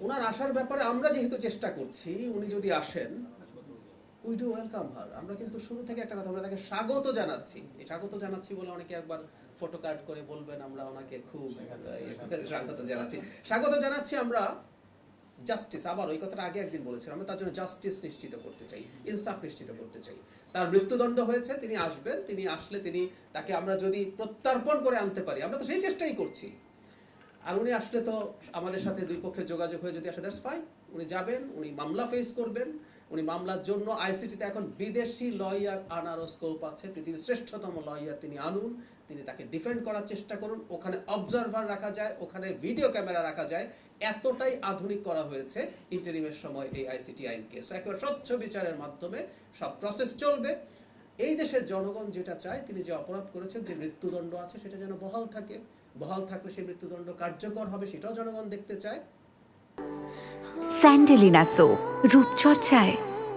ওনার আসার ব্যাপারে আমরা যেহেতু চেষ্টা করছি, উনি যদি আসেন উই ডু ওয়েলকাম হার। আমরা কিন্তু শুরু থেকে একটা কথা, আমরা তাকে স্বাগত জানাচ্ছি। এই স্বাগত জানাচ্ছি বলে অনেকে একবার ফটো কার্ড করে বলবেন আমরা ওনাকে খুব স্বাগত জানাচ্ছি। স্বাগত জানাচ্ছি আমরা জাস্টিস, আবার ওই কথাটা আগে একদিন বলেছিলাম, আমরা তার জন্য জাস্টিস নিশ্চিত করতে চাই, ইনসাফ নিশ্চিত করতে চাই। তার মৃত্যুদণ্ড হয়েছে, তিনি আসবেন, তিনি আসলে তাকে আমরা যদি প্রত্যর্পণ করে আনতে পারি, আমরা তো সেই চেষ্টাই করছি। আর উনি আসলে তো আমাদের সাথে দুই পক্ষের যোগাযোগ হয়ে যদি আসে, দ্যাটস ফাইন। উনি যাবেন, উনি মামলা ফেস করবেন, উনি মামলার জন্য আইসিটিতে এখন বিদেশি লয়ার আনারও স্কোপ আছে। পৃথিবীর শ্রেষ্ঠতম লয়ার তিনি আনুন, তিনি তাকে ডিফেন্ড করার চেষ্টা করুন। ওখানে অবজারভার রাখা যায়, ওখানে ভিডিও ক্যামেরা রাখা যায়, এতটাই আধুনিক করা হয়েছে ইন্টারিমের সময় এই আইসিটি আইনকে। সো একেবারে স্বচ্ছ বিচারের মাধ্যমে সব প্রসেস চলবে। এই দেশের জনগণ যেটা চায়, তিনি যে অপরাধ করেছেন, যে মৃত্যুদণ্ড আছে, সেটা যেন বহাল থাকে। বহাল থাকলে সেই মৃত্যুদণ্ড কার্যকর হবে, সেটাও জনগণ দেখতে চায়। স্যান্ডেলিনা সো, রূপচর্চায়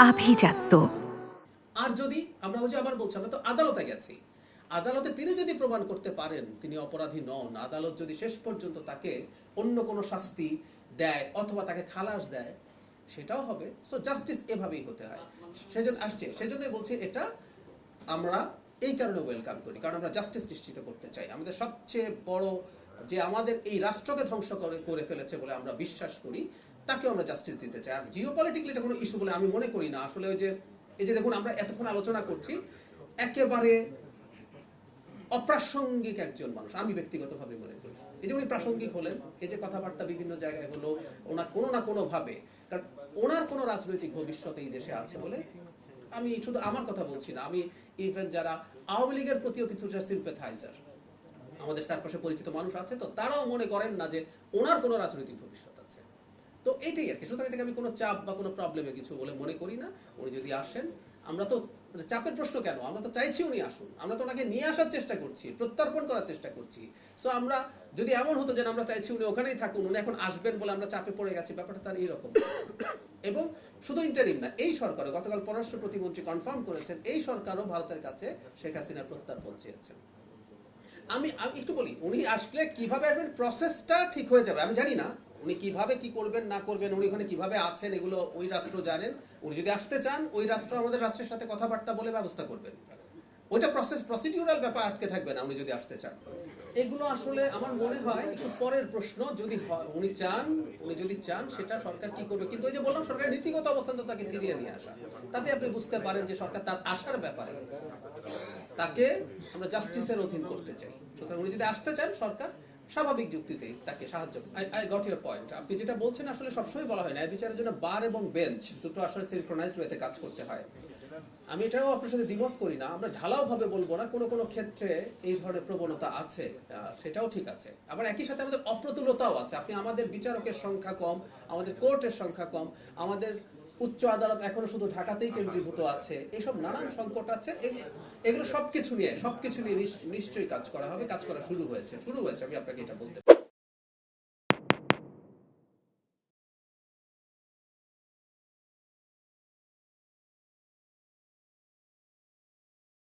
আভিজাত্য। আর যদি আমরা ওই যে আবার বলছি, আমরা তো আদালতে গেছি, আদালতে তিনি যদি প্রমাণ করতে পারেন তিনি অপরাধী নন, আদালত যদি শেষ পর্যন্ত তাকে অন্য কোনো শাস্তি দেয় অথবা তাকে খালাস দেয়, সেটাও হবে। সো জাস্টিস এভাবেই হতে হয়। সেজন্য আসছে, সেজন্যই বলছি এটা আমরা এই কারণে ওয়েলকাম করি, কারণ আমরা জাস্টিস নিশ্চিত করতে চাই। আমাদের সবচেয়ে বড় যে আমাদের এই রাষ্ট্রকে ধ্বংস করে ফেলেছে বলে আমরা বিশ্বাস করি, তাকেও আমরা জাস্টিস দিতে চাই। আর জিওপলিটিক্যালি এটা কোনো ইস্যু বলে আমি মনে করি না। আসলে ওই যে এই যে দেখুন, আমরা এতক্ষণ আলোচনা করছি, একেবারে অপ্রাসঙ্গিক একজন মানুষ আমি ব্যক্তিগতভাবে মনে করি। এই যে উনি প্রাসঙ্গিক হলেন, এই যে কথাবার্তা বিভিন্ন জায়গায় হলো, ওনার কোনো না কোনো ভাবে, কারণ ওনার কোনো রাজনৈতিক ভবিষ্যৎ এই দেশে আছে বলে, আমি শুধু আমার কথা বলছি না, আমি ইভেন যারা আওয়ামী লীগের প্রতিও কিছুটা সিম্প্যাথাইজার, আমাদের চারপাশে পরিচিত মানুষ আছে, তো তারাও মনে করেন না যে ওনার কোনো রাজনৈতিক ভবিষ্যৎ আছে। তো এইটাই আর কি। সুতরাং এটাকে আমি কোনো চাপ বা কোনো প্রবলেমের কিছু বলে মনে করি না। উনি যদি আসেন, আমরা তো চাপের প্রশ্ন কেন, আমরা তো চাইছি উনি আসুন, আমরা তো ওনাকে নিয়ে আসার চেষ্টা করছি, প্রত্যর্পণ করার চেষ্টা করছি। সো আমরা যদি এমন হতো যে আমরা চাইছি উনি ওখানেই থাকুন, উনি এখন আসবেন বলে আমরা চাপে পড়ে গেছি, ব্যাপারটা তার এইরকম। এবং শুধু ইন্টারিম না, এই সরকারও, গতকাল পররাষ্ট্র প্রতিমন্ত্রী কনফার্ম করেছেন, এই সরকারও ভারতের কাছে শেখ হাসিনার প্রত্যর্পণ চেয়েছেন। আমি একটু বলি, উনি আসলে কিভাবে আসবেন, প্রসেসটা ঠিক হয়ে যাবে। আমি জানি না উনি কিভাবে কি করবেন না করবেন, উনি ওখানে কিভাবে আছেন, এগুলো ওই রাষ্ট্র জানেন। উনি যদি আসতে চান, ওই রাষ্ট্র আমাদের রাষ্ট্রের সাথে কথাবার্তা বলে ব্যবস্থা করবেন। ওইটা প্রসিডিউরাল ব্যাপার আটকে থাকবে না উনি যদি আসতে চান। এগুলো আসলে আমার মনে হয় একটু পরের প্রশ্ন। যদি উনি যদি চান, সেটা সরকার কি করবে। কিন্তু ওই যে বললাম, সরকারের নীতিগত অবস্থান তো তাকে ফিরিয়ে নিয়ে আসা, তাতে আপনি বুঝতে পারেন যে সরকার তার আসার ব্যাপারে তাকে আমরা জাস্টিসের অধীন করতে চাই। সুতরাং উনি যদি আসতে চান, সরকার স্বাভাবিক যুক্তিতেই তাকে সাহায্য। I got your point. আপনি যেটা বলছেন, আসলে সবসময় বলা হয় ন্যায় বিচারের জন্য বার এবং বেঞ্চ দুটো আসলে সিনক্রোনাইজড ওয়েতে কাজ করতে হয়। আমি এটাও আপনার সাথে দ্বিমত করি না। আমরা ঢালাও ভাবে বলবো না, কোনো কোনো ক্ষেত্রে এই ধরনের প্রবণতা আছে, সেটাও ঠিক আছে। আবার একই সাথে আমাদের অপ্রতুলতাও আছে। আপনি আমাদের বিচারকের সংখ্যা কম, আমাদের কোর্টের সংখ্যা কম, আমাদের উচ্চ আদালত এখনো শুধু ঢাকাতেই কেন্দ্রীভূত আছে, এইসব নানান সংকট আছে। এগুলো সবকিছু নিয়ে নিশ্চয়ই কাজ করা হবে, কাজ করা শুরু হয়েছে। আমি আপনাকে এটা বলতে